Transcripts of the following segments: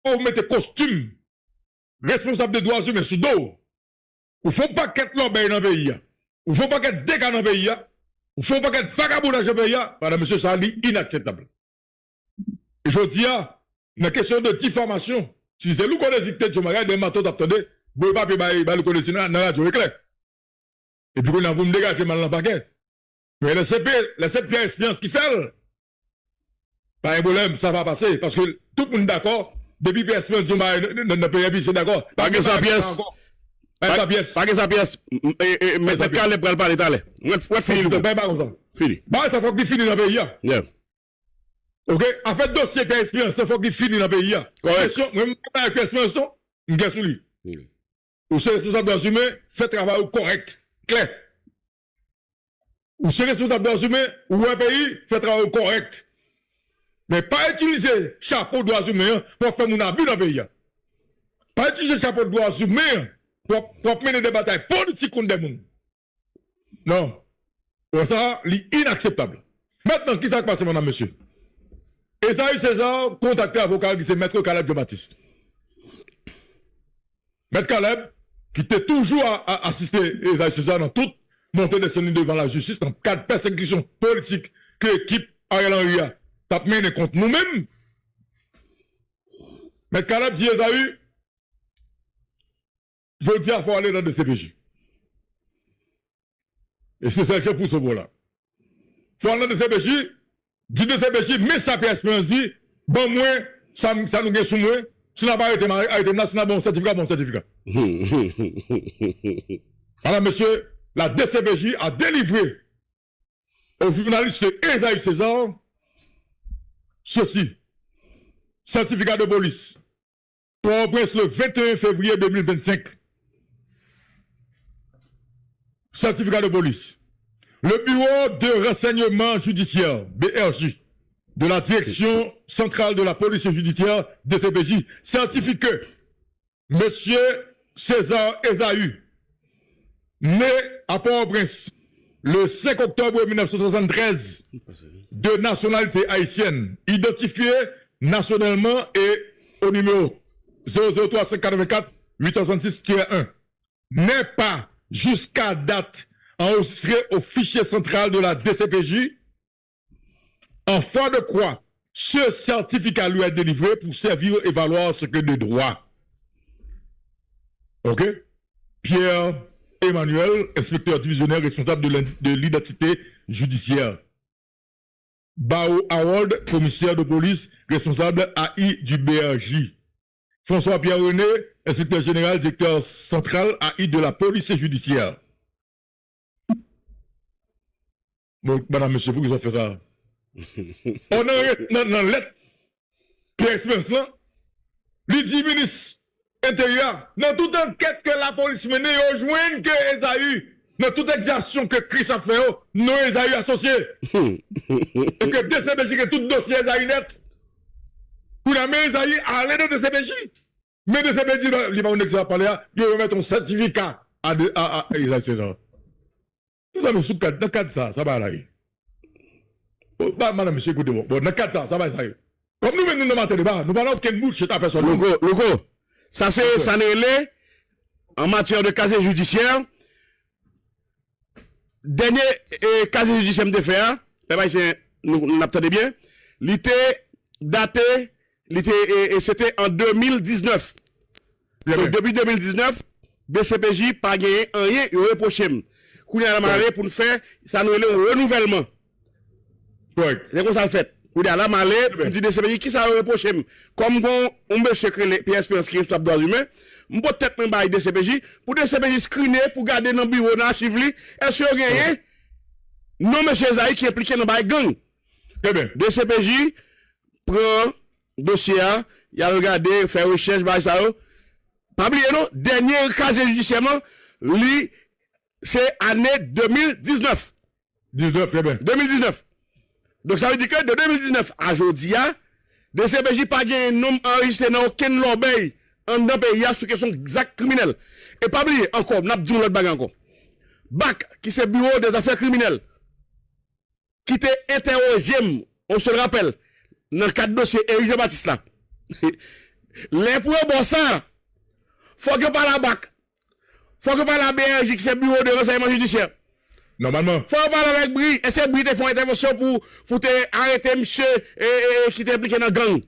vous mettez costume, responsable des droits humains sous dos. Ou faut pas qu'être l'obéi dans le pays. Ou faut pas qu'être dégâts dans le pays. Ou faut pas qu'être vagabondage dans le pays. Madame, monsieur, ça est inacceptable. Et je dis, une question de diffamation. Si c'est nous qu'on a dicté, je me regarde des matos d'attendre, vous ne pouvez pas le connaître dans la radio éclair. Et puis, vous me dégagez mal dans le paquet. Mais le CP expérience qui fait, pas un problème, ça va passer. Parce que tout le monde est d'accord. Depuis PS, ne paye c'est d'accord. Pas que sa pièce. Pas que sa pièce. Mais t'es calé pour le parler d'aller. Ouais, fini. Fini. Bah, ça faut qu'il finisse dans le pays. Yeah. Ok? En fait, dossier qui a expérience, ça faut qu'il finisse dans le pays. Correct. Même avec expérience, je suis sous lui. Ou c'est responsable des humains, fait travail correct, clair. Ou c'est responsable des humains, ou un pays, fait travail correct. Mais pas utiliser chapeau de droits humains pour faire mon abus dans le pays. Pas utiliser chapeau de droits humains pour mener des batailles politiques contre des gens. Non. Ça, c'est inacceptable. Maintenant, qui s'est passé, madame, monsieur? Esaïe César contacté l'avocat qui c'est Maître Caleb Jean-Baptiste. Maître Caleb, qui était toujours à assister Esaïe César dans toute montée des scènes devant la justice, dans 4 persécutions politiques que l'équipe Ariel Henry a mené contre nous-mêmes. Maître Caleb dit Esaïe, je dis qu'il faut aller dans le CPJ. Et c'est ça que je pousse au volant. Il faut aller dans le CPJ, dit de CPJ, mais ça peut espérer dit, bon, moi, ça nous gagne sous moi, si n'a pas arrêté, là, si n'a bon certificat. Alors, monsieur, la DCPJ a délivré au journaliste Esaïe César ceci, certificat de police, pour le 21 février 2025. Certificat de police. Le bureau de renseignement judiciaire, BRJ, de la direction centrale de la police judiciaire, DCPJ, certifie que M. César Esaïe, né à Port-au-Prince le 5 octobre 1973, de nationalité haïtienne, identifié nationalement et au numéro 003-584 866-1, n'est pas jusqu'à date enregistré au fichier central de la DCPJ, en foi de quoi ce certificat lui est délivré pour servir et valoir ce que de droit. Ok? Pierre Emmanuel, inspecteur divisionnaire responsable de l'identité judiciaire. Bao Howard, commissaire de police, responsable AI du BRJ. François Pierre René, inspecteur général, directeur central AI de la police judiciaire. Bon, madame, monsieur, pourquoi vous avez fait ça? On a dans lettre, Pierre Expérience, lui dit ministre intérieur, dans toute enquête que la police mène, on joint que Esaïe, dans toute exaction que Chris a fait, non Esaïe associé. Et que DCPJ, que tout dossier Esaïe net. Pour la même Esaïe, à l'aide de DCPJ. Mais DCPJ, il va nous parler, il va remettre un certificat à Esaïe César. Vous savez, sous dans le cadre ça va aller. Madame, monsieur, écoutez-moi. Bon, dans le cadre ça va aller. Comme nous venons de matin débat, nous parlons aucun mot chez ta personne. Logo, ça c'est ça n'est en matière de casier judiciaire. Dernier casier judiciaire de fait, nous attendez bien. Il était daté, c'était en 2019. Donc, depuis 2019, BCPJ pas gagné rien, il reproché. Qu'on a la pour nous faire, ça nous est un renouvellement. C'est comme ça le fait. Ou à la malé, pour dire DCPJ qui ça reproché. Comme on me secret pièces qui est droits humains, on peut peut-être même bailler DCPJ pour DCPJ screener pour garder dans le bureau dans l'archive li. Est-ce que gagné non monsieur Zaï qui est impliqué dans bail gang. Très bien. DCPJ prend dossier, il a regardé, fait recherche bail ça. Pas oublier non, dernier casier judiciaire lui c'est année 2019. 19, très bien. 2019. Donc ça veut dire que de 2019 à aujourd'hui, DCPJ pas un nom enregistré dans aucun lobby en dans pays sur question exact criminel. Et pas oublier encore, n'a dit l'autre bagarre encore. BAC qui c'est bureau des affaires criminelles qui était interrogé, on se le rappelle, dans le cadre dossier Éric Jean-Baptiste là. les pour bon ça, faut que pas la BAC, faut que pas la BRJ, qui c'est le bureau de renseignement judiciaire. Normalement. Faut parler avec Bri, et c'est Bri qui font intervention pour te arrêter monsieur qui t'est impliqué dans le gang.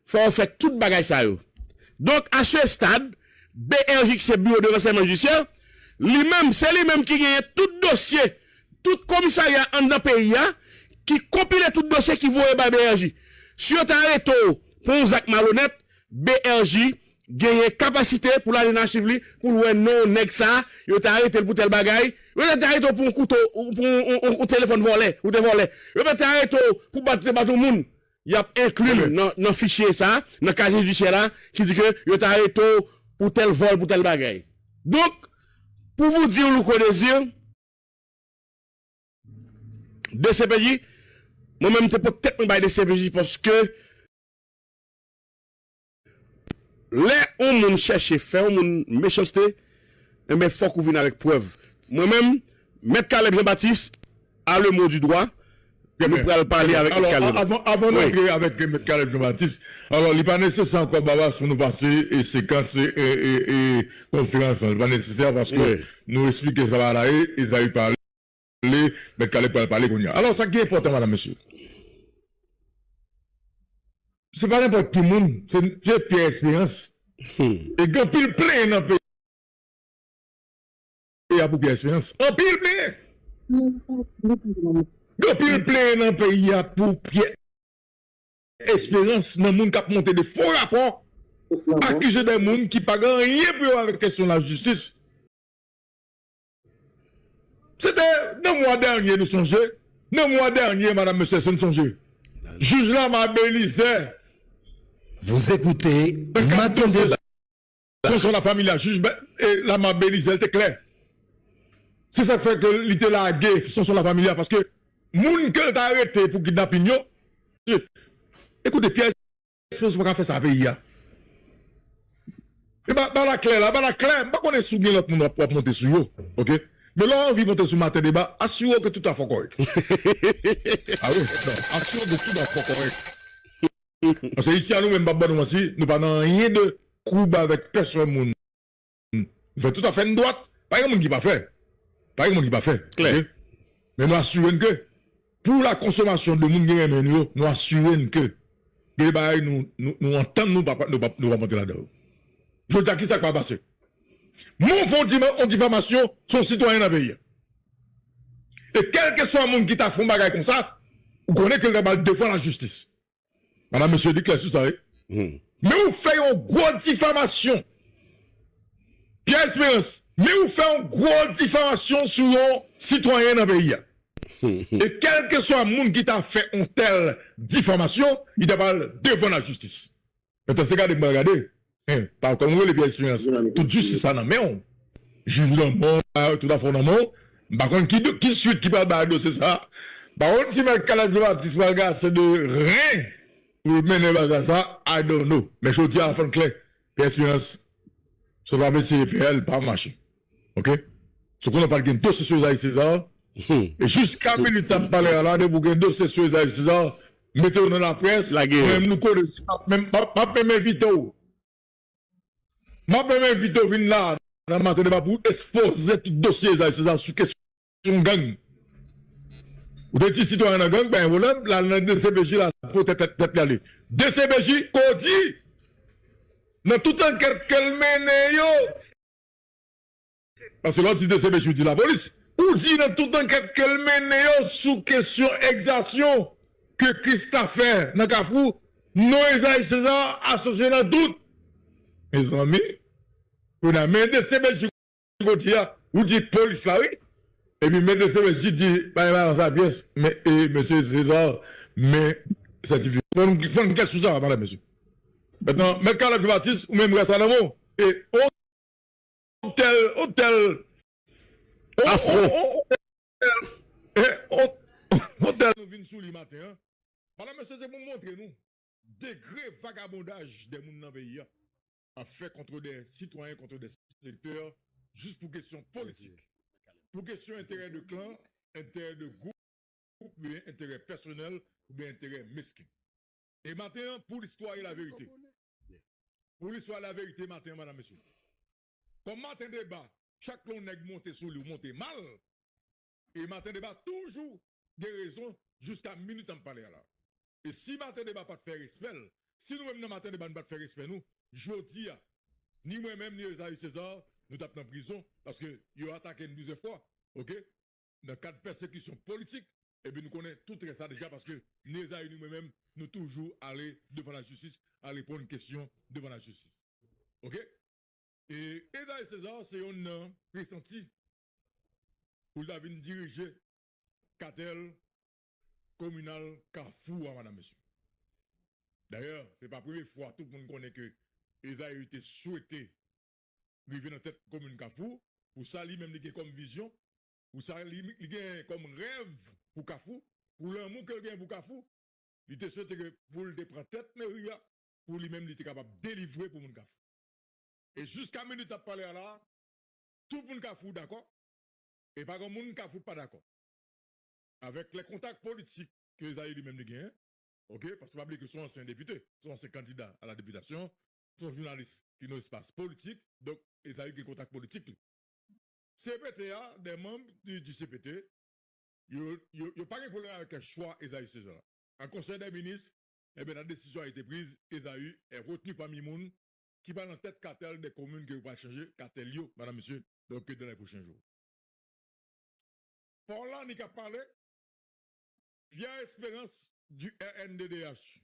Faut faire toute bagaille ça yo. Donc à ce stade, BRJ qui c'est bureau de renseignement judiciaire, lui-même, c'est lui-même qui gagne tout dossier, tout commissariat en dans pays qui compile tout dossier qui voit par BRJ. Sur ta arrêté pour un Zach malhonnête, BRJ gagne capacité pour aller dans chivli pour le non nèg ça, yo t'a arrêté pour tel bagaille, yo t'a arrêté pour un couteau pour un téléphone volé ou te volé. Yo t'a arrêté pour battre monde. Il y a inclus dans fichier ça, dans casier judiciaire là qui dit que yo t'a arrêté pour tel vol pour tel bagaille. Donc pour vous dire le qu'on désire DCPJ, moi-même je peut-être me bailler DCPJ parce que là on moun cherche faire on méchanceté, mais faut qu'on vienne avec preuve. Moi-même Maître Caleb Jean-Baptiste a le mot du droit. Nous pourrons parler avec alors, Caleb. Avant d'entrer avec M. Caleb Jean-Baptiste, alors il n'est pas nécessaire encore Baba pour nous passer et séquences et conférences. Il n'est pas nécessaire parce que nous expliquons ça va là et ils ont parlé, M. Caleb va parler qu'on y a. Alors ça qui est important, madame, monsieur. C'est pas n'importe qui monde, c'est Pierre Espérance. Et quand il plein dans le pays, il y a pour Pierre Espérance. En pile plein. Gopil plein dans le pays pour Pierre Espérance, dans le monde qui a monté des faux rapports, accuser des gens qui ne pas rien pour avec la question de la justice. C'était dans le mois dernier, nous songeons. Dans le mois dernier, madame, monsieur, nous songeons. Juge là m'a bélisé. Vous écoutez Matin Débat. Sur la famille, la juge là m'a bélisé, elle était claire. C'est ça fait que l'ité la guerre sur la famille, parce que moun que t'a arrêté pour kidnapping yo. Écoutez, Pierre, c'est pas faire ça pays. Et bah la claire là, pas qu'on est sous l'autre monde pour monter sur yo, OK? Mais là on vit monter sur Matin Débat, assurez que tout a fait correct. Ah oui, non, assurez que tout a fait correct. Parce que ici à nous même pas nous aussi, nous pas rien de coup avec personne moun. Fait tout à fait une droite, pas un monde qui pas fait. Pas un monde qui pas fait. Clair. Mais nous assurons que pour la consommation de moun nous assurons que nous entendons nous pas monter là-dedans. Je dis à qui ça va passer. Mon fond en diffamation sont citoyens dans le pays. Et quel que soit le monde qui t'a fait un bagage comme ça, vous connaissez que va défendre la justice. Madame, monsieur dit clair sur ça. Mais vous faites une grosse diffamation. Pierre Espérance, mais vous faites une grosse diffamation sur un citoyen dans le pays. Et quel que soit le monde qui t'a fait une telle diffamation, il doit devant la justice. Maintenant, c'est regardez. Par contre, les Pierre Espérance, toute justice, ça n'a mais on. Juge dans le monde, tout à fait dans le monde. Par contre, qui suit, qui parle de dossier ça? Par contre, si ma Caleb Jean-Baptiste c'est de rien pour mener ça, I don't know. Mais je dis à la fin clair, Pierre Espérance, ce va mettre CPL, pas marcher. OK? Ce qu'on a parlé d'un dossier sur Isaïe César, et jusqu'à minute à parler là, de vous un dossier sur Isaïe César, mettez-vous dans la presse, la guerre. Même nous connaissons, même pas m'inviter. Ma première vidéo vient là, dans Matin Débat pour exposer tout dossier Isaïe César sur question gang. Vous êtes citoyen dans gang, ben voilà, la DCBJ là, pour peut-être y aller. DCBJ, qu'on dit, dans toute enquête qu'elle mène, parce que l'autre dit DCBJ, dit la police, ou dit dans toute enquête qu'elle mène, sous question exaction que Christophe fait dans Kafou, non Isaïe César associé dans doute. Mes amis, on a mis des CBJ ou dit police là, oui. Et puis, mes CBJ dit, dans sa pièce, mais, monsieur César, mais, certifié. Il faut une question sur ça, madame, monsieur. Maintenant, M. Caleb Jean-Baptiste, ou même Rassanamo, et hôtel, afro, hôtel, nous venons sous le matin, hein. Madame, monsieur, c'est pour montrer nous, degré vagabondage des gens dans le pays, a fait contre des citoyens, contre des secteurs, juste pour question politique. Pour question intérêt de clan, intérêt de groupe, ou bien intérêt personnel, ou bien intérêt mesquin. Et maintenant, pour l'histoire et la vérité. pour l'histoire la vérité matin, madame, monsieur. Comme matin débat, chaque long nègre monte sur lui, monte mal. Et matin débat, toujours des raisons jusqu'à minute en parler là. Et si matin débat pas de faire respect, si nous-mêmes dans matin débat ne pas de faire respect, nous, je dis, ni moi-même, ni Esaïe César, nous tapons en prison parce que ils ont attaqué plusieurs fois, ok? Dans le cadre de persécution politique, et bien nous connaissons tout ça déjà parce que ni Esaïe, ni moi-même, nous toujours aller devant la justice, à répondre une question devant la justice. Ok? Et Esaïe César, c'est un nom pressenti pour David diriger cartel communal Carrefour, madame, monsieur. D'ailleurs, ce n'est pas la première fois tout le monde connaît que Esaïe était souhaité arriver dans tête commune Carrefour. Pour ça, lui-même, il a comme vision. Pour ça, il a comme rêve pour Carrefour. Pour l'amour qu'il a pour Carrefour. Il était souhaité que pour le prendre tête, mais pour lui-même, il était capable de délivrer pour mon Carrefour. Et jusqu'à minute à parler là, tout le monde Carrefour d'accord. Et pas comme monde Carrefour pas d'accord. Avec les contacts politiques que Esaïe lui-même a gagnés. Ok, parce que pas que son ancien député, son ancien candidat à la députation, son journaliste qui n'a espace politique, donc ils ont eu des contacts politiques. CPTA, des membres du CPT, ils n'ont pas de problème avec le choix Esaïe César. En conseil des ministres, eh bien, la décision a été prise, Esaïe est retenu par Mimoun, qui va dans la tête cartel des communes qui ne vont pas changer, cartel yo, madame, monsieur, donc dans les prochains jours. Pour là, on a parlé, Pierre Espérance du RNDDH,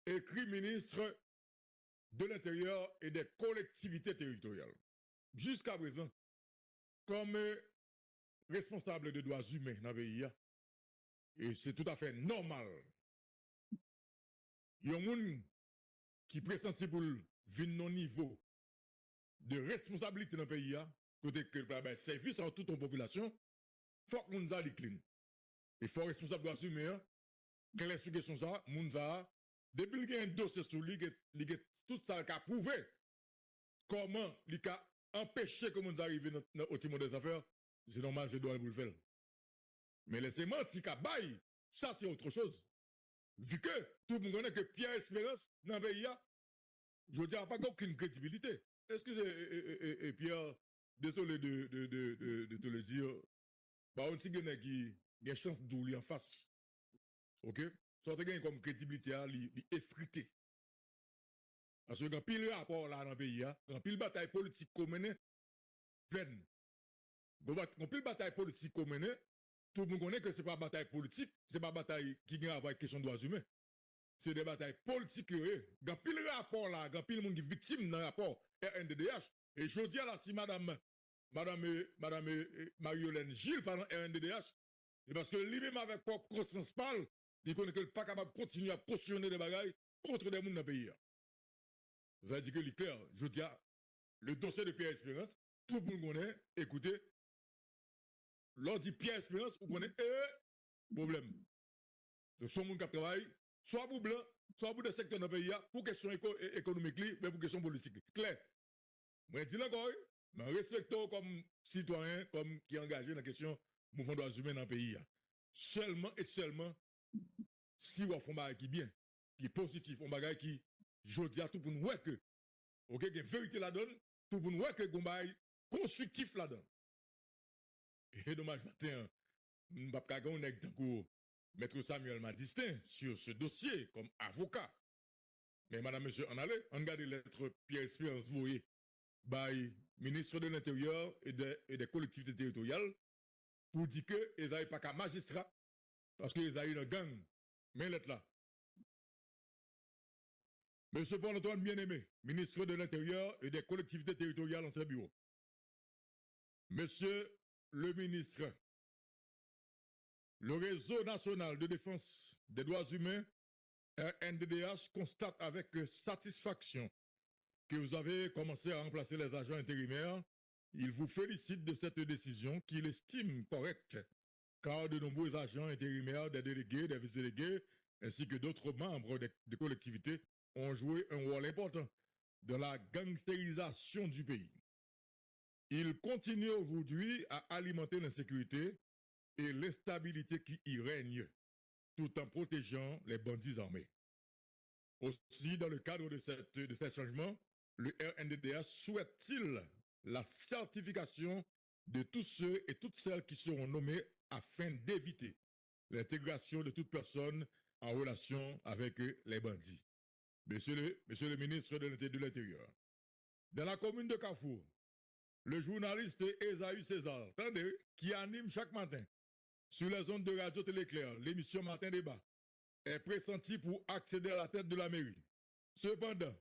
écrit ministre de l'Intérieur et des collectivités territoriales. Jusqu'à présent, comme responsable de droits humains dans le pays, et c'est tout à fait normal, il y a des gens qui pressentent pour venir au niveau de responsabilité dans le pays, côté que le service à toute la population, il faut que nous soyons clean. Il faut responsable de droits humains, quelle est la question ça, Mounza, depuis qu'il y a un dossier sur lui, il y a tout ça qui a prouvé comment il a empêché que nous arrivions au timon des affaires, c'est normal, c'est droit pour le faire. Mais laissez-moi, si bail, ça c'est autre chose. Vu que tout le monde connaît que Pierre Espérance, dans le pays, je ne dirais pas aucune crédibilité. Excusez, Pierre, désolé de te le dire, bah, on sait qu'il y a chance de lui en face. Ok? Ça te gagne comme crédibilité, il effrité. Parce que quand pile rapport là dans le pays, quand pile bataille politique commune, pleine. Quand pile bataille politique commune, tout le monde connaît que ce n'est pas bataille politique, ce n'est pas bataille qui vient avec question de droits humains. C'est des batailles politiques. Quand pile rapport là, quand pile monde qui est victime dans le rapport RNDDH, et je dis là, si madame Marie-Hélène Gilles, pardon, RNDDH, c'est parce que lui-même avec propre conscience parle, il connaît qu'elle n'est pas capable de continuer à cautionner des bagailles contre des gens dans le pays. Ça veut dire que c'est clair. Je dis, le dossier de Pierre Espérance, tout le monde connaît, écoutez, lors dit Pierre Espérance, vous connaissez problème. Donc, son monde qui travaille, soit pour blanc, soit pour des secteurs dans le pays, pour question économique, mais pour question politique. Clair. Moi, je dis encore, mais respectons comme citoyen, comme qui est engagé dans la question du mouvement des droits humains dans le pays. Seulement et seulement si on fait un bagage qui est bien, qui est positif, un bagage qui, je dis à tout pour nous voir que, ok, qu'il y a une vérité là-dedans, tout pour nous voir que, un bagage constructif là-dedans. Et dommage, matin, je ne vais pas gagner Maître Samuel m'a distinct sur ce dossier comme avocat. Mais madame, monsieur, on allait, on regarde les lettres Pierre Espérance voyez, by ministre de l'Intérieur et des collectivités territoriales pour dire que Esaïe pas qu'un magistrat parce que Esaïe une gang. Mais lettre là. Monsieur Paul-Antoine Bien-Aimé, ministre de l'Intérieur et des collectivités territoriales en ce bureau. Monsieur le ministre, le réseau national de défense des droits humains, RNDDH, constate avec satisfaction que vous avez commencé à remplacer les agents intérimaires. Il vous félicite de cette décision qu'il estime correcte, car de nombreux agents intérimaires, des délégués, des vice-délégués, ainsi que d'autres membres des collectivités ont joué un rôle important dans la gangstérisation du pays. Ils continuent aujourd'hui à alimenter l'insécurité et l'instabilité qui y règne, tout en protégeant les bandits armés. Aussi, dans le cadre de ces changements, le RNDDH souhaite-t-il la certification de tous ceux et toutes celles qui seront nommés afin d'éviter l'intégration de toute personne en relation avec les bandits. Monsieur le ministre de l'Intérieur, dans la commune de Carrefour, le journaliste Esaü César, attendez, qui anime chaque matin sur les ondes de Radio Téléclair l'émission Matin Débat, est pressenti pour accéder à la tête de la mairie. Cependant,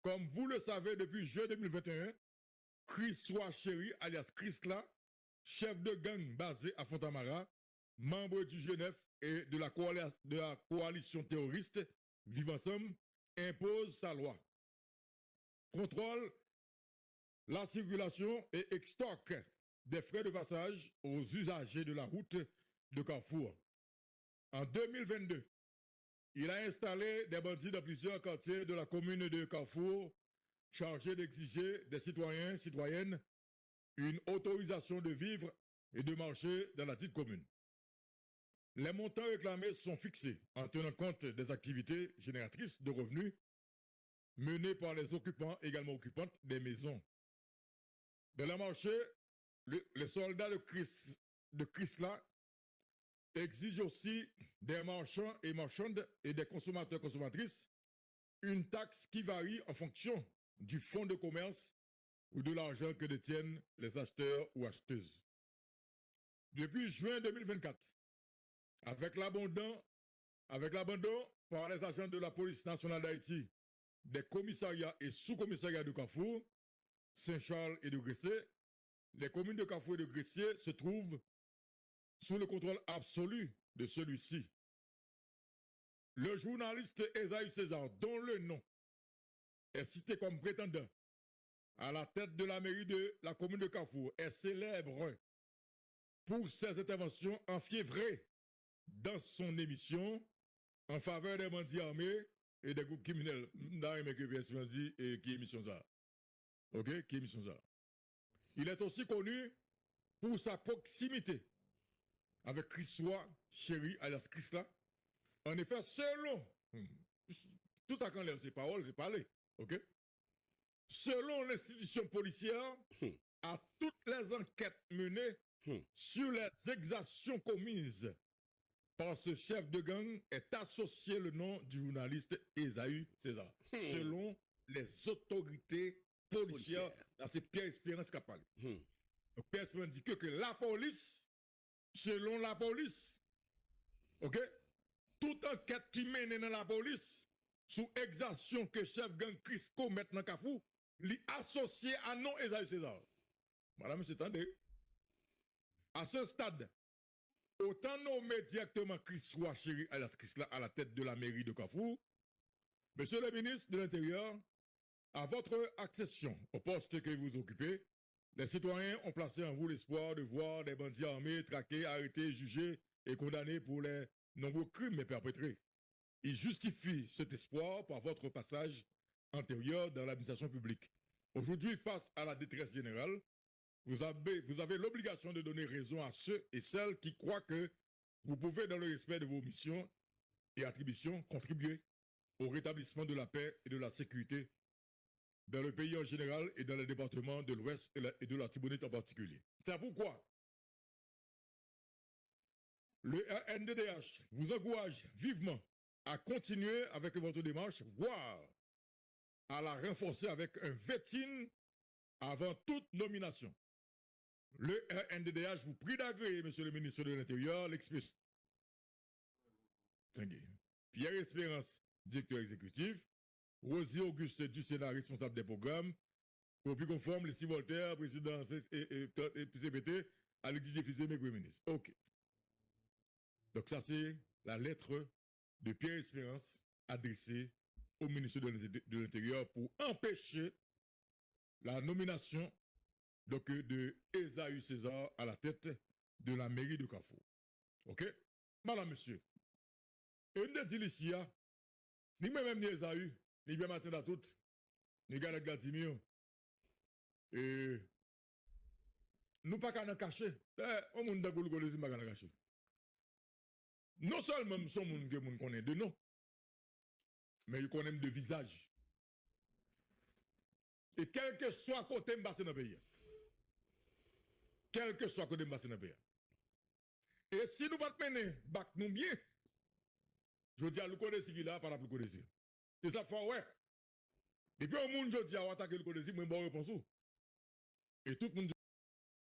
comme vous le savez depuis juin 2021, Christois Chéri, alias Chrisla, chef de gang basé à Fontamara, membre du G9 et de la coalition terroriste Vivre Ensemble, impose sa loi. Contrôle la circulation et extorque des frais de passage aux usagers de la route de Carrefour. En 2022, il a installé des bandits dans plusieurs quartiers de la commune de Carrefour, chargés d'exiger des citoyens, citoyennes, une autorisation de vivre et de marcher dans la dite commune. Les montants réclamés sont fixés en tenant compte des activités génératrices de revenus menées par les occupants, également occupantes des maisons. Dans le marché, les soldats de Chrysler exigent aussi des marchands et marchandes et des consommateurs consommatrices une taxe qui varie en fonction du fonds de commerce ou de l'argent que détiennent les acheteurs ou acheteuses. Depuis juin 2024, avec l'abandon par les agents de la police nationale d'Haïti des commissariats et sous-commissariats de Carrefour, Saint-Charles et de Gressé, les communes de Carrefour et de Gressier se trouvent sous le contrôle absolu de celui-ci. Le journaliste Esaü César, dont le nom est cité comme prétendant à la tête de la mairie de la commune de Carrefour, est célèbre pour ses interventions enfiévrées dans son émission en faveur des bandits armés et des groupes criminels. Qui émission ça? Ok, qui émission ça? Il est aussi connu pour sa proximité avec Christois Chéri, alias Chrisla. En effet, selon, tout à quand ses paroles, j'ai parlé, ok? Selon l'institution policière, à toutes les enquêtes menées sur les exactions commises par ce chef de gang est associé le nom du journaliste Esaü César. Selon les autorités policières, là c'est Pierre Espérance qui a parlé. Donc Pierre Espérance dit que la police, selon la police, ok, toute enquête qui mène dans la police sous exaction que chef gang Crisco met dans Carrefour, li associé à nom Esaü César. Madame, c'est attendez. À ce stade, autant nommer directement Christois Chéri alias Chrisla à la tête de la mairie de Carrefour, Monsieur le ministre de l'Intérieur, à votre accession au poste que vous occupez, les citoyens ont placé en vous l'espoir de voir des bandits armés traqués, arrêtés, jugés et condamnés pour les nombreux crimes perpétrés. Ils justifient cet espoir par votre passage antérieur dans l'administration publique. Aujourd'hui, face à la détresse générale, vous avez l'obligation de donner raison à ceux et celles qui croient que vous pouvez, dans le respect de vos missions et attributions, contribuer au rétablissement de la paix et de la sécurité dans le pays en général et dans les départements de l'Ouest et de la Tibonite en particulier. C'est pourquoi le RNDDH vous encourage vivement à continuer avec votre démarche, voire à la renforcer avec un vetting avant toute nomination. Le RNDDH vous prie d'agréer, Monsieur le ministre de l'Intérieur, l'expression. Pierre Espérance, directeur exécutif, Rosie Auguste du Sénat, responsable des programmes, copie conforme, les Voltaire, président et CPT, à l'exigé Fizé, mes premiers ministres. OK. Donc ça, c'est la lettre de Pierre Espérance adressée au ministre de l'Intérieur pour empêcher la nomination donc, de Esaü César à la tête de la mairie de Carrefour. OK? Madame, monsieur, une des ici, ni même ni Esaü, ni bien matin à toutes, ni gars de Gladimir, et nous pas qu'à cacher. On monde de Goulgolesi pas qu'à cacher. Non seulement nous sommes gens que nous connaissons de nom, mais ils connaissent de visage. Et quel que soit côté m'bassé dans le pays. Quel que soit côté m'bassé dans le pays. Et si nous ne pas mener, bac nous bien, je dis à nous connaître ce qu'il a par rapport à nous connaître. C'est ça, faut ouais. Et puis au monde, je dis à attaquer le connaître, moi, je réponds. Et tout le monde